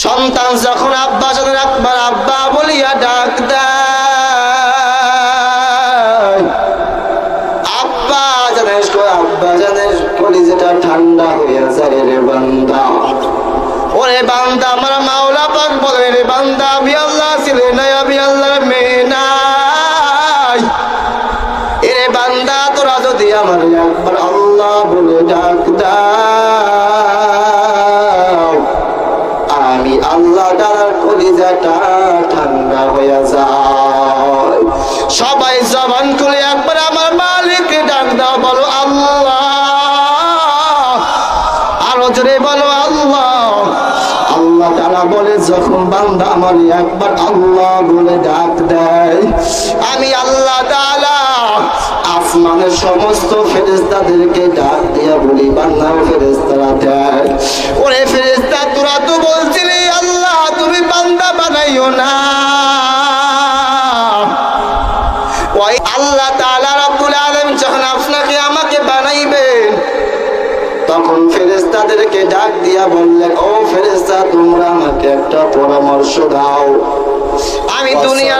সন্তান যখন আব্বা জানের একবার আব্বা বলিয়া ডাক দেয়, আব্বা জানের কলিজাটা ঠান্ডা হইয়া যায়। রে বান্দা, ওরে বান্দা, আমার মাওলা পাক বলে, রে বান্দা, আমি আল্লাহ ছেলে নাই, আমি আল্লাহর মেয়ে নাই। এরে বান্দা, তোরা যদি আমার একবার আল্লাহ বলে ডাক দাও, আমি আল্লাহ তাআলার কলিজাটা ঠান্ডা হয়ে যায়। সবাই জবান খুলে একবার আমার মালিককে ডাক দাও, বলো আল্লাহ, আরো জোরে বলো আল্লাহ। আল্লাহ তাআলা বলে, যখন বান্দা আমার একবার আল্লাহ বলে ডাক দেয়, আমি আল্লাহ তাআলা আসমানের সমস্ত ফেরেশতাদেরকে ডাক দিয়া বলি, বান্দা ফেরেশতারা দেয়, ওরে ফেরেশতা, তোরা তো বলছিলি আল্লাহ তুমি বান্দা বানাইও না। ওই আল্লাহ তাআলা রব্বুল আলামিন যখন আপনাকে আমাকে বানাইবেন, তখন ফেরেশতাদেরকে ডাক দিয়া বললেন, ও ফেরেশতা, তোমরা আমাকে একটা পরামর্শ দাও। আমি দুনিয়া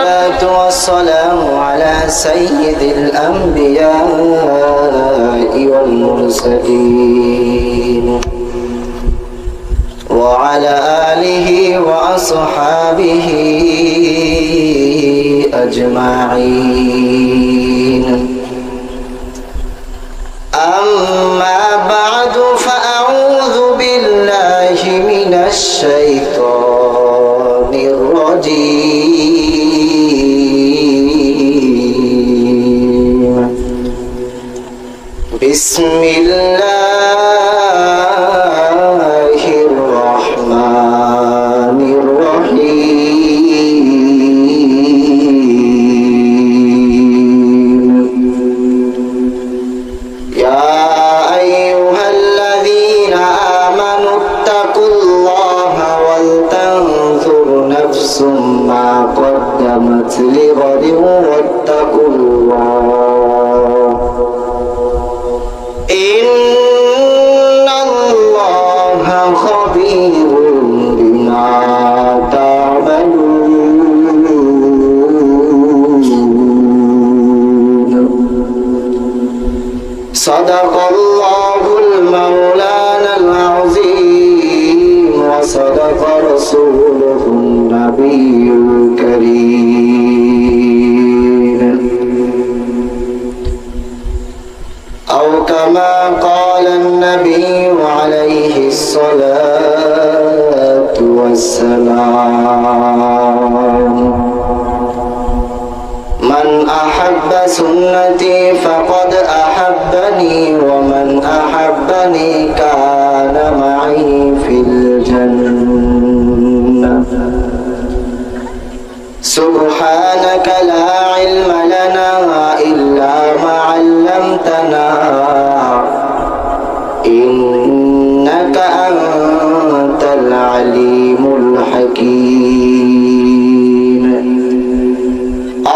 والسلام على سيد الأنبياء والمرسلين وعلى آله وأصحابه أجمعين. أما بعد فأعوذ بالله من الشيطان الرجيم. بسم الله الرحمن الرحيم. يا أيها الذين آمنوا اتقوا الله ولتنظر نفس ما قدمت لغد واتقوا الله إن الله خبير بما تعملون. صدق الله المولانا العظيم وصدق رسوله النبي الكريم. أو كما قال النبي عليه الصلاة والسلام: من أحب سنتي فقد أحبني ومن أحبني كان معي في الجنة. سبحانك لا علم لنا إلا ما علمتنا إنك أنت العليم الحكيم.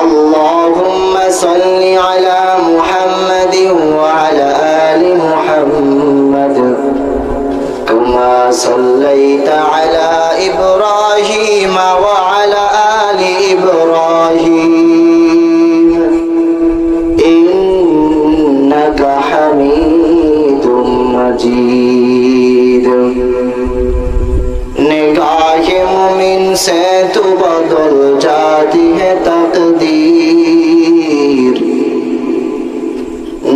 اللهم صل على محمد وعلى آل محمد كما صليت على إبراهيم وعلى آل إبراهيم إنك حميد مجيد. निगाह मुमिन से तू बदल जाती है तकदीर.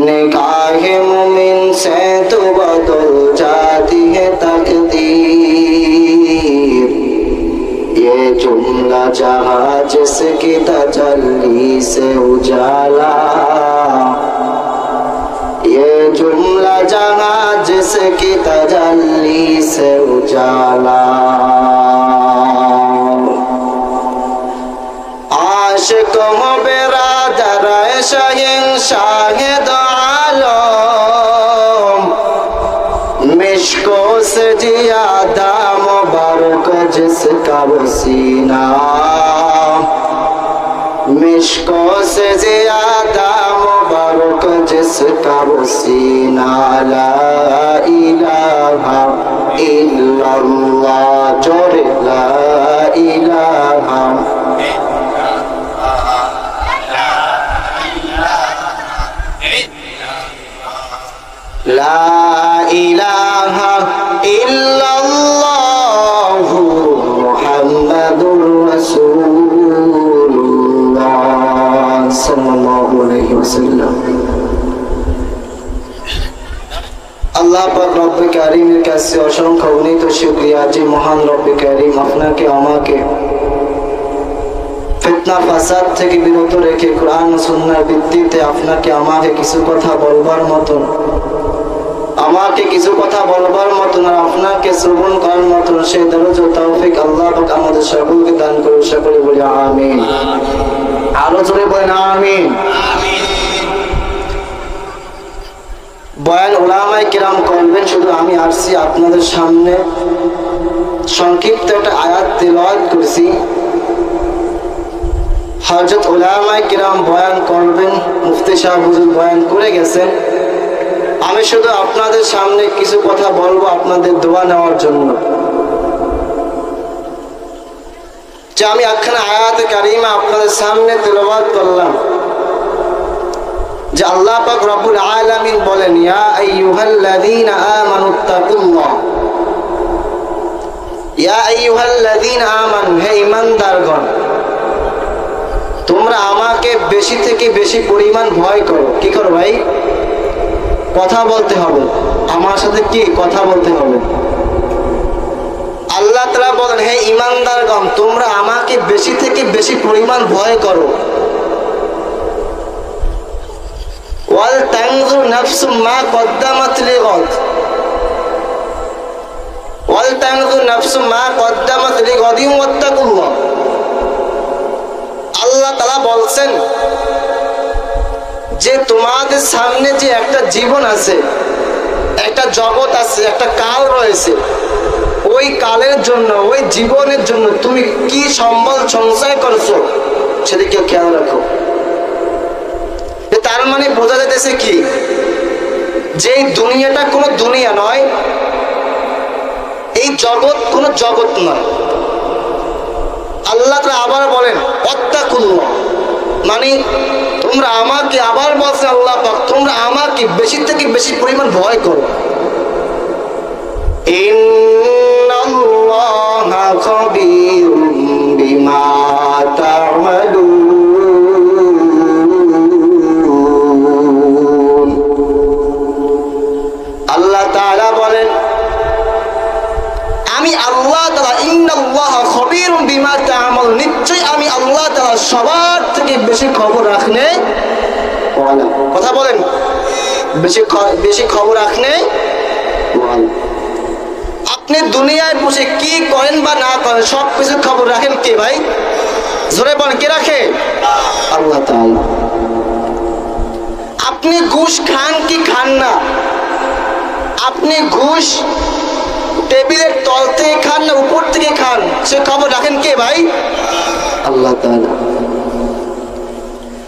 निगाह मुमिन से तू बदल जाती है तकदीर. ये जुमला जहाँ जिसकी तजल्ली से उजाला, ये जुमला जहाँ जिसकी तजल्ली से उजाला. आशिक हो बिरादर शहंशाह आलम, मिश्कों से जियादा मुबारक जिसका वो सीना, मिश्कों से जियादा मुबारक जिसका वो सीना. ला इलाहा इल्लल्लाह, जोरे লা ইলাহা লা ইলাহা ইল্লাল্লাহু মুহাম্মাদুর রাসূলুল্লাহ সাল্লাল্লাহু আলাইহি ওয়াসাল্লাম। আল্লাহ পাক রব্বে কারীমের কাছে অসংখ্য অগণিত শুকরিয়া যে মহান রব্বে কারীম আপনাকে আমাকে ফিতনা ফাসাদ থেকে বিরত রেখে কোরআন ও সুন্নাহর ভিত্তিতে আপনাকে আমাকে কিছু কথা বলবার মতন আর আপনাকে শ্রবণ করার মতন সেই দরজ ও তৌফিক আল্লাহ পাক আমাদের সকলকে দান করুন। সকলে বলি আমিন। আরো জোরে বলেন আমিন। বয়ান উলামায়ে কিরাম করবেন, শুধু আমি আসছি আপনাদের সামনে সংক্ষিপ্ত একটা আয়াত তিলাওয়াত করছি। হযরত উলামায়ে কিরাম বয়ান করবেন, মুফতি সাহেব হুজুর বয়ান করে গেছেন। আমি শুধু আপনাদের সামনে কিছু কথা বলবো আপনাদের দোয়া নেওয়ার জন্য। যে আমি একখানা আয়াতে কারিমা আপনাদের সামনে তিলাওয়াত করলাম, যে আল্লাহ পাক রব্বুল আলামিন বলেন, ইয়া আইয়ুহাল্লাযীনা আমানুত্তাকুল্লাহ, ইয়া আইয়ুহাল্লাযীনা আমানু, হে ঈমানদারগণ তোমরা আমাকে বেশি থেকে বেশি পরিমাণ ভয় করো। কি করো ভাই? কথা বলতে হবে, আমার সাথে কি কথা বলতে হবে। আল্লাহ তাআলা বলেন, হে ঈমানদারগণ তোমরা আমাকে বেশি থেকে বেশি পরিমাণ ভয় করো। ওয়াল তানজুর নাফসুম মা কদ্দামাত লিগাদ, ওয়াল তানজুর নাফসুম মা কদ্দামাত লিগাদিন ওয়াত্তাকুল্লাহ। আল্লাহ তাআলা বলছেন যে তোমাদের সামনে যে একটা জীবন আছে, একটা জগৎ আছে, একটা কাল রয়েছে, ওই কালের জন্য, ওই জীবনের জন্য তুমি কি সম্বল সঞ্চয় করছো সেদিকে খেয়াল রাখো। তার মানে বোঝা যাইতেছে কি, যে এই দুনিয়াটা কোনো দুনিয়া নয়, এই জগৎ কোনো জগৎ নয়। আল্লাহ তাআলা আবার বলেন ওয়াত্তাকুল্লাহ, মানে তোমরা আমাকে, আবার বলছে আল্লাহ পাক তোমরা আমাকে বেশি থেকে বেশি পরিমাণ ভয় করো। ইন্নাল্লাহা খাবীরুম বিমা তা'মালুন। আল্লাহ তাআলা বলেন আমি আল্লাহ তাআলা, ইন্নাল্লাহা খাবীরুম বিমা তা'মালুন, নিশ্চয়ই আমি আল্লাহ তাআলা সবার থেকে বেশি খবর রাখনে ওয়ালা। কথা বলেন, বেশি খবর রাখনে ওয়ালা। আপনি দুনিয়ায় বসে কি করেন বা না করেন সব কিছু খবর রাখেন কে ভাই? জোরে বলেন, কে রাখে? আল্লাহ তাআলা। আপনি ঘুষ খান কি খান না, আপনি ঘুষ টেবিলের তল থেকে খান না উপর থেকে খান, সে খবর রাখেন কে ভাই? আল্লাহ তাআলা।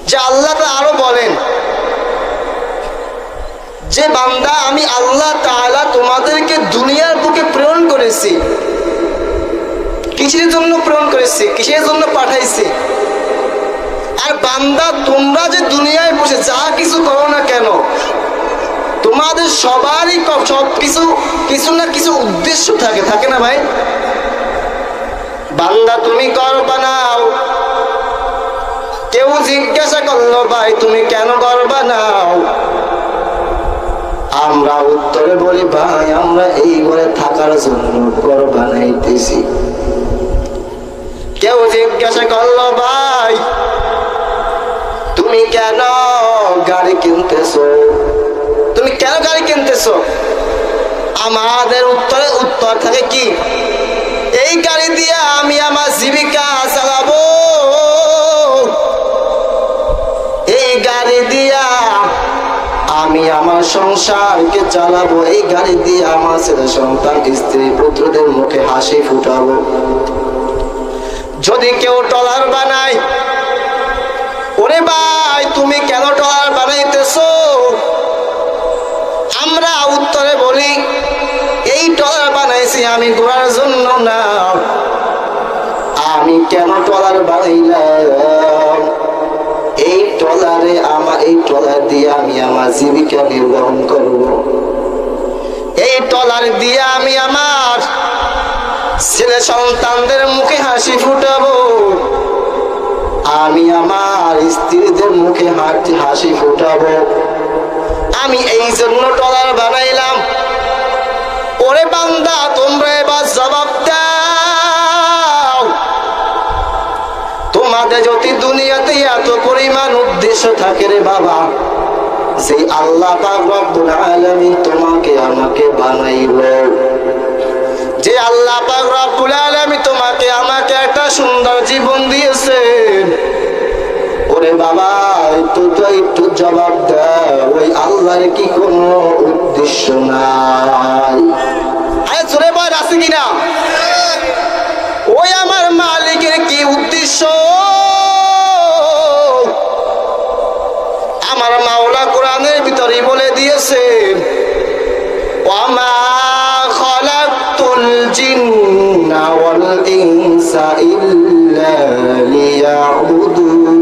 যে আল্লাহ তাআলা আরো বলেন যে বান্দা আমি আল্লাহ তাআলা তোমাদেরকে দুনিয়ার বুকে প্রেরণ করেছি। কিসের জন্য প্রেরণ করেছি, কিসের জন্য পাঠাইছি? আর বান্দা তোমরা যে দুনিয়ায় বসে যা কিছু করো না কেন, তোমাদের সবারই সব কিছু কিছু না কিছু উদ্দেশ্য থাকে, থাকে না ভাই? বান্দা তুমি ঘর বানাও, কেউ জিজ্ঞাসা করলো ভাই তুমি কেন ঘর বানাও? আমরা উত্তরে বলি ভাই আমরা এই ঘরে থাকার জন্য ঘর বানাইতেছি। কেউ জিজ্ঞাসা করলো ভাই তুমি কেন গাড়ি কিনতেছো, তুমি কেন গাড়ি কিনতেছো? আমাদের উত্তর থাকে কি, এই গাড়ি দিয়ে আমি আমার জীবিকা চালাবো, এই গাড়ি দিয়া আমি আমার সংসারকে চালাবো, এই গাড়ি দিয়ে আমার ছেলে সন্তান স্ত্রী পুত্রদের মুখে হাসি ফুটাবো। যদি কেউ ট্রলার বানায়, ওরে ভাই তুমি কেন ট্রলার বানাইতেছো? আমরা উত্তরে বলি এই ট্রলার বানাইছি আমি ঘোরার জন্য না, কেন ট্রলার বানাইলাম? এই ট্রলার দিয়ে আমি আমার জীবিকা নির্বাহ করব। এই ট্রলার দিয়ে আমি আমার ছেলে সন্তানদের মুখে হাসি ফুটাবো, আমি আমার স্ত্রীদের মুখে হাসি ফুটাবো। আমি এই জন্য ট্রলার বানাইলাম। ওরে বান্দা, তোমরা এবার জবাব দাও, তোমাদের যদি দুনিয়াতে এত পরিমাণ উদ্দেশ্য থাকে রে বাবা, যে আল্লাহ পাক রব্বুল আলামিন তোমাকে আমাকে বানাইলো, যে আল্লাহ পাক রব্বুল আলামিন তোমাকে আমাকে একটা সুন্দর জীবন দিয়েছেন, ওরে বাবা একটু জবাব দাও, ওই আল্লাহর কি কোনো উদ্দেশ্য নাই? আরে জোরে বল, আছে কিনা? ওই আমার মালিকের কি উদ্দেশ্য? আমার মাওলা কোরআনের ভিতরে বলে দিয়েছেন, ওয়ামা খালাকতুল জিন্না ওয়াল ইনসা ইল্লা লিয়াবুদুন।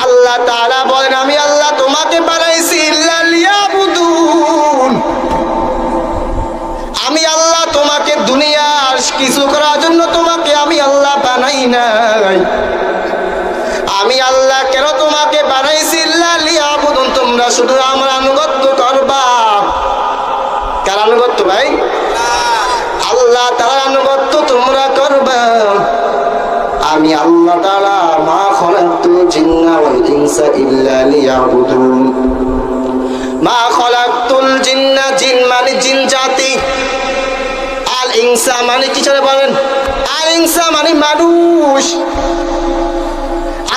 আল্লাহ তাআলা বলেন, আমি আল্লাহ তোমাকে বানাইছি ইল্লা লিয়াবুদুন। আমি আল্লাহ তোমাকে দুনিয়ার কিছু করার জন্য তোমাকে আমি আল্লাহ বানাই নাই। আমি আল্লাহ কেন তোমাকে বানাইছি ইল্লা লিয়াবুদুন, তোমরা শুধু আমার আনুগত্য করবা। কার আনুগত্য ভাই? আল্লাহ তাআলার আনুগত্য তোমরা করবা। আমি আল্লাহ তাআলা মা খালাকতুল জিন্না ওয়াল ইনসা ইল্লা লিয়াবুদুন। মা খালাকতুল জিন্না, জিন মানে জিন জাতি, আল ইনসা মানে কি চলে বলেন? আল ইনসা মানে মানুষ।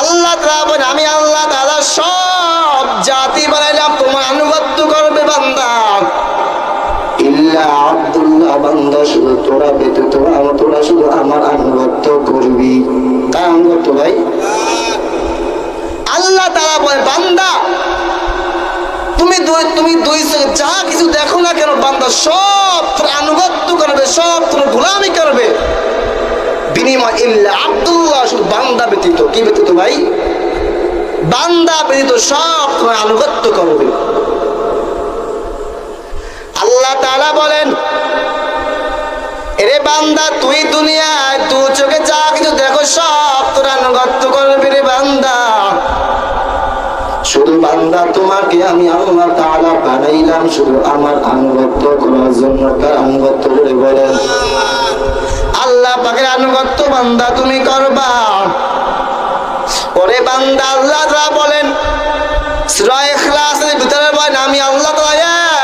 আল্লাহ তাআলা বলেন, আমি আল্লাহ তাআলা সব জাতি বানাইলাম তোমার আনুগত্য করবে বান্দা। ইল্লা আব্দুল্লাহ, বান্দা শুধু তোরা ব্যতীত তোরা শুধু আমার আনুগত্য করবি। কার আনুগত্য ভাই? আল্লাহ তাআলা বলেন, বান্দা তুমি যা কিছু দেখো না কেন, বান্দা সব তোর আনুগত্য করবে, সব তোর গোলামি করবে। বিনিময় ইল্লা আব্দুল্লাহ, শুধু বান্দা ব্যতীত। কি ব্যতীত ভাই? বান্দা ব্যতীত সব তোমার আনুগত্য করবে। আল্লাহ তাআলা বলেন, এরে বান্দা তুই দুনিয়ায় দু চোখে যা কিছু দেখো সব তোর আনুগত্য করবে রে বান্দা। শুধু বান্দা তোমাকে আমি আল্লাহ তাআলা বানাইলাম শুধু আমার আনুগত্য করার জন্য। কার আনুগত্য করে বলেন? আল্লাহ পাকের আনুগত্য বান্দা তুমি করবা। ওরে বান্দা, আল্লাহ তাআলা বলেন সূরা ইখলাসের ভিতরে বলেন, আমি আল্লাহ তাআলা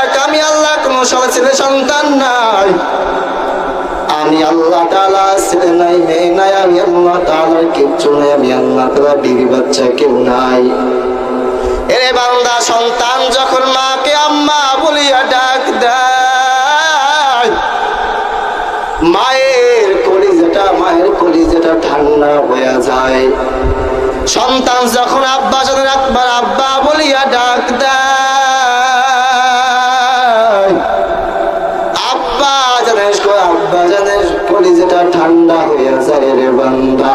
এক, আমি আল্লাহ কোনো ছেলে সন্তান নাই, আমি আল্লাহ তাআলা ছেলে নাই মেয়ে নাই, আমি আল্লাহ তাআলার কিচ্ছু নাই, আমি আল্লাহ তাআলা বিবি বাচ্চা কেউ নাই। এরে বান্দা, সন্তান যখন মাকে আম্মা বলিয়া ডাক দেয়, মায়ের কলিজাটা ঠান্ডা হয়ে যায়। সন্তান যখন আব্বা জানের একবার আব্বা বলিয়া ডাক দেয়, আব্বা জানের কলিজাটা ঠান্ডা হয়ে যায় রে বান্দা।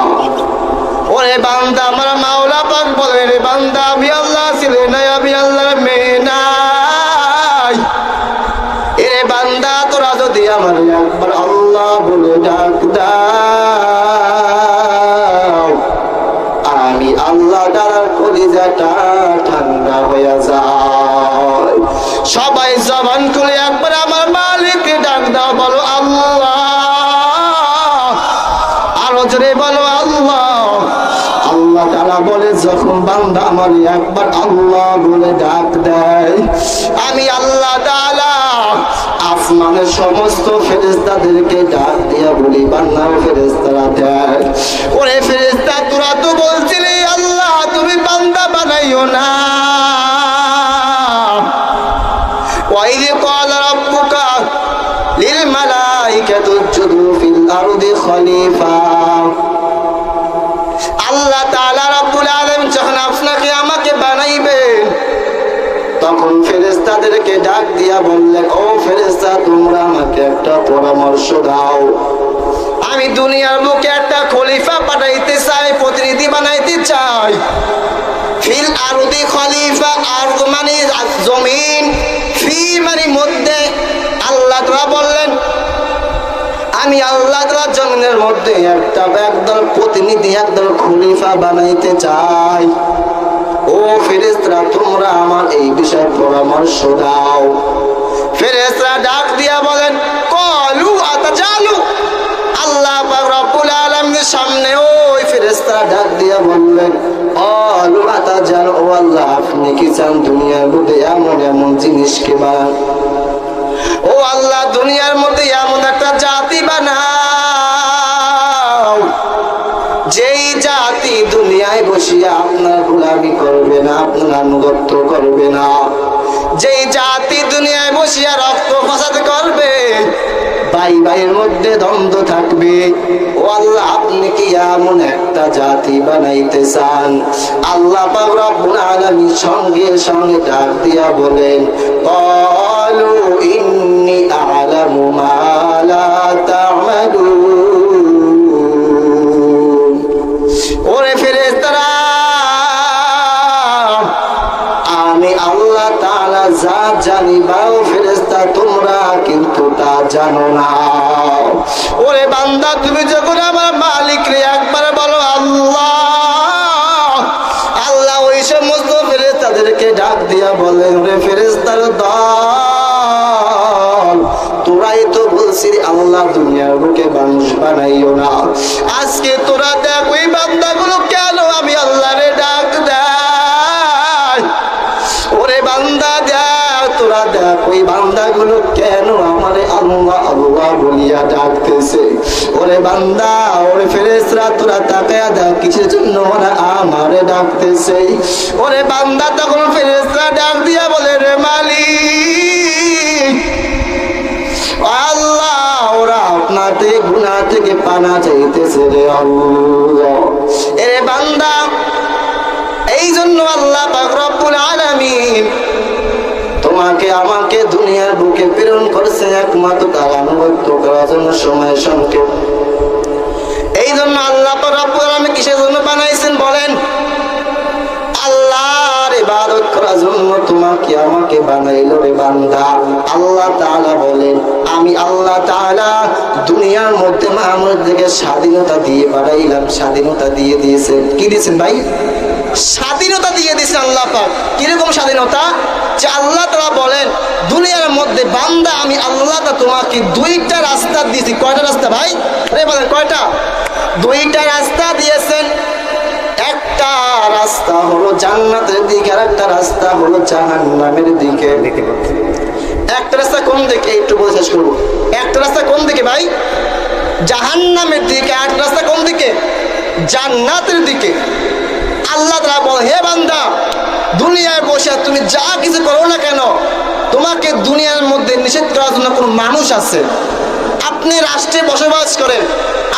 ওরে বান্দা, আমার মাওলা পাক বলে, রে বান্দা আমি আল্লাহ ছেলে নাই, আমি আল্লাহর মেয়ে নাই। এরে বান্দা, তোরা যদি আমার একবার আল্লাহ বলে ডাক দাও, আমি আল্লাহ তাআলার কলিজাটা ঠান্ডা হয়ে যায়। সবাই জবান খুলে একবার আমার মালিককে ডাক দাও, বলো আল্লাহ। আরো জোরে বলো আল্লাহ। আল্লাহ তাআলা বলে, যখন বান্দা আমার একবার আল্লাহ বলে ডাক দেয়, আমি আল্লাহ তাআলা আসমানের সমস্ত ফেরেশতাদেরকে ডাক দিয়া বলি, বান্দা ফেরেশতারা দেখ, ওরে ফেরেশতা তোরা তো বলছিলি আল্লাহ তুমি বান্দা বানাইও না। ওয়াইদ ক্বালা রাব্বুকা লিল মালাইকাতি উসজুদু ফিল আরদি খলিফা। আল্লাহ তাআলা রাব্বুল আলামিন যখন আপনাকে আমাকে বানাইবেন, তখন ফেরেশতাদেরকে ডাক দিয়া বললেন, ও ফেরেশতা তোমরা আমাকে একটা পরামর্শ দাও। আমি দুনিয়ার বুকে একটা খলিফা পাঠাইতে চাই, প্রতিনিধি বানাইতে চাই। ফিল আরদি খলিফা, আরদ মানে জমিন, ফি মানে মধ্যে। আল্লাহ তাআলা বললেন আমি আল্লাহ তাআলা জমিনের মধ্যে একদল প্রতিনিধি, একদল খলিফা বানাইতে চাই। ও ফেরেশতারা, তোমরা আমার এই বিষয়ে পরামর্শ দাও। ফেরেশতারা ডাক দিয়া বলেন ক্বালু আতাজালু। আল্লাহ পাক রব্বুল আলামিনের সামনে ওই ফেরেশতারা ডাক দিয়া বললেন ক্বালু আতাজালু, ও আল্লাহ আপনি কি চান দুনিয়ার মধ্যে এমন এমন জিনিসকে বানান? ও আল্লাহ দুনিয়ার মধ্যে এমন একটা জাতি বানাও যেই জাতি দুনিয়ায় বসিয়া আপনার গোলামি করবে না, আপনার আনুগত্য করবে না। যেই জাতি দুনিয়ায় বসিয়া রক্ত ফাসাদ করবে, ভাই ভাইয়ের মধ্যে দ্বন্দ্ব থাকবে। ও আল্লাহ আপনি কি এমন একটা জাতি বানাইতে চান? আল্লাহ পাক রব্বুল আলামিন সঙ্গে সঙ্গে ডাক দিয়া বলেন ক্বালু ইন্নী আ'লামু মা লা তা'মালুন। ওরে ফেরেশতারা, আমি আল্লাহ তাআলা যা জানি বাও ফেরেশতা তোমরা কিন্তু তা জানো না। ওরে বান্দা, তুমি যখন আমার মালিক রে একবার বলো আল্লাহ, আল্লাহ ওই সমস্ত ফেরেশতাদেরকে ডাক দিয়া বলেন ওরে ফেরেশতার দল, তোরাই তো বলছিস আল্লাহ দুনিয়ার বুকে মানুষ বানাইও না। আজকে তোরা দেখ ওই বান্দাগুলো কেন আমি আল্লাহরে ডাক দেয়। ওরে বান্দা দেখ, তোরা দেখ ওই বান্দাগুলো কেন আমারে আল্লাহ আল্লাহ বলিয়া ডাকতেছে। ওরে বান্দা, ওরে ফেরেশতারা, তোরা তাকায়া দেখ কিসের জন্য ওরা আমারে ডাকতেছে। ওরে বান্দা, তখন ফেরেশতারা ডাক দিয়া বলে রে মালিক আল্লাহ, ওরা আপনাতে গুনাহ থেকে পানা চাইতেছে রে আল্লাহ। এরে বান্দা, এই জন্য আল্লাহ পাক রব্বুল আলামিন তোমাকে আমাকে দুনিয়ার বুকে প্রেরণ করেছে একমাত্র তার আনুগত্য করার জন্য। সময় সংক্ষেপ, এই জন্য আল্লাহ পাক রব্বুল আলামিন কিসের জন্য বানাইছেন বলেন? আল্লাহর ইবাদত করার জন্য তোমাকে আমাকে বানাইলো রে বান্দা। আল্লাহ তাআলা বলেন আমি আল্লাহ তাআলা দুনিয়ার মধ্যে মানুষদেরকে স্বাধীনতা দিয়ে পাঠাইলাম। স্বাধীনতা দিয়ে দিয়েছেন। কি দিয়েছেন ভাই? স্বাধীনতা দিয়ে দিয়েছেন আল্লাহ পাক। কিরকম স্বাধীনতা? যে আল্লাহ তাআলা বলেন দুনিয়ার মধ্যে বান্দা আমি আল্লাহ তোমাকে দুইটা রাস্তা দিয়েছি। কয়টা রাস্তা ভাই? আরে বলেন কয়টা? দুইটা রাস্তা দিয়েছেন। একটা রাস্তা হলো জান্নাতের দিকে, আর একটা রাস্তা হলো জাহান্নামের দিকে। একটা রাস্তা কোন দিকে একটু বলে শেষ করবো। একটা রাস্তা কোন দিকে ভাই? জাহান্নামের দিকে। আর একটা রাস্তা কোন দিকে? জান্নাতের দিকে। আল্লাহ তাআলা বলে হে বান্দা, দুনিয়ায় বসে তুমি যা কিছু করো না কেন, তোমাকে দুনিয়ার মধ্যে নিষেধ করার জন্য কোনো মানুষ আছে। আপনি রাষ্ট্রে বসবাস করেন,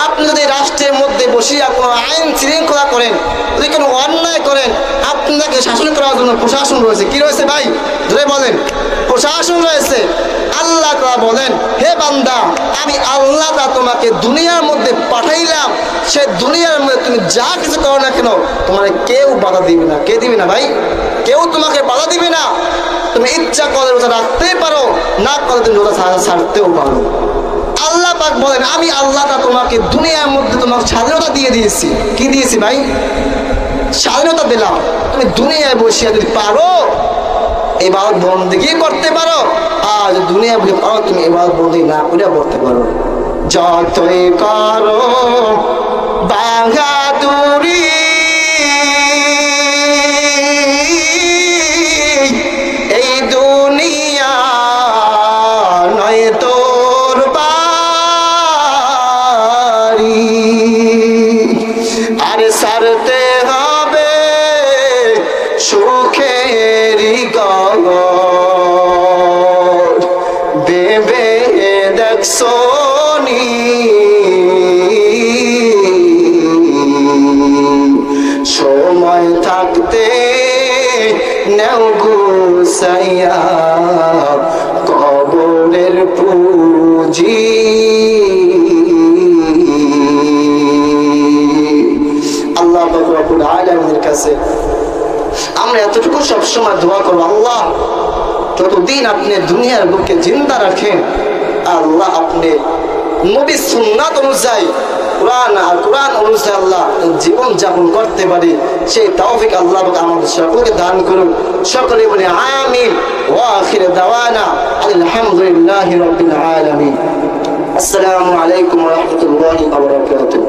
আপনি যদি রাষ্ট্রের মধ্যে বসিয়া কোনো আইন শৃঙ্খলা করেন, যদি কোনো অন্যায় করেন, আপনাকে শাসন করার জন্য প্রশাসন রয়েছে। কি রয়েছে ভাই? ধরে বলেন, প্রশাসন রয়েছে। আল্লাহ তাআলা বলেন হে বান্দা, আমি আল্লাহ তাআলা তোমাকে দুনিয়ার মধ্যে পাঠাইলাম। সে দুনিয়ার মধ্যে তুমি যা কিছু করো না কেন, তোমার কেউ বাধা দিবে না। কে দিবে না ভাই? কেউ তোমাকে বাধা দিবে না। তুমি ইচ্ছা করে রোজা রাখতেই পারো, না করে তুমি রোজা ছাড়তেও পারো। আল্লাহ পাক বলেন আমি আল্লাহ তাআলা তোমাকে দুনিয়ার মধ্যে তোমাকে স্বাধীনতা দিয়ে দিয়েছি। কি দিয়েছি ভাই? স্বাধীনতা দিলাম। তুমি দুনিয়ায় বসিয়া যদি পারো ইবাদত বন্দেগী করতে পারো, আর দুনিয়ায় বসে পারো তুমি ইবাদত বন্দেগী না করে করতে পারো। যতই করো বাহাদুরি, এই দুনিয়া নয় তোর বাড়ি। আর সারতে হবে সুখেরই গগর, ভেবে দেখছো নি সময় থাকতে নেও গুছাইয়া কবরের পূজা। আল্লাহ পাক রব্বুল আলামিনের কাছে আমরা এতটুকু সবসময় দোয়া করবো, আল্লাহ যতদিন আপনি দুনিয়ার বুকে জিন্দা রাখেন, আল্লাহ আপনি নবী সুন্নাত অনুযায়ী কোরআন অনুযায়ী আল্লাহ জীবন যাপন করতে পারি, সেই তৌফিক আল্লাহ আমাদের সকলকে দান করুন। সকলে বলে আমিন। ওয়া আখির দাওয়ানা আলহামদুলিল্লাহি রাব্বিল আলামিন। আসসালামু আলাইকুম ওয়া রাহমাতুল্লাহি ওয়া বারাকাতুহু।